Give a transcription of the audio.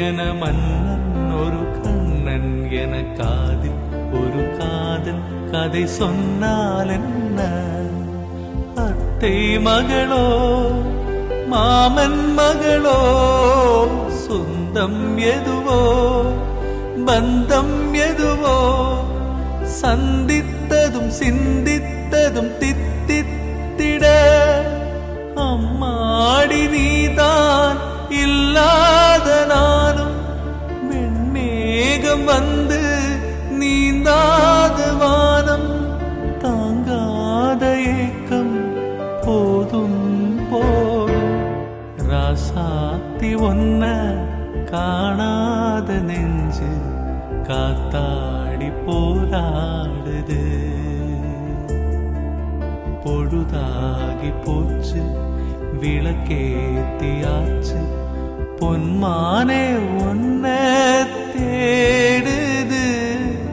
என மன்னன் ஒரு கண்ணன் என காதில் ஒரு காதல் கதை சொன்னால் என்ன? அத்தை மகளோ மாமன் மகளோ சொந்தம் எதுவோ பந்தம் எதுவோ சந்தித்ததும் சிந்தித்ததும் தித்தித்திட அம்மாடி நீதான் இல்லாத நானும் வெண்மேகம் வந்து நீந்தாத வானம் தாங்காத ஏக்கம் போதும் போதும் ராசாத்தி ஒன்ன காணாத நெஞ்சு காத்தாடி போராடுது பொழுதாகி போச்சு விளக்கேத்தியாச்சு பொன்மானே ஒன்ன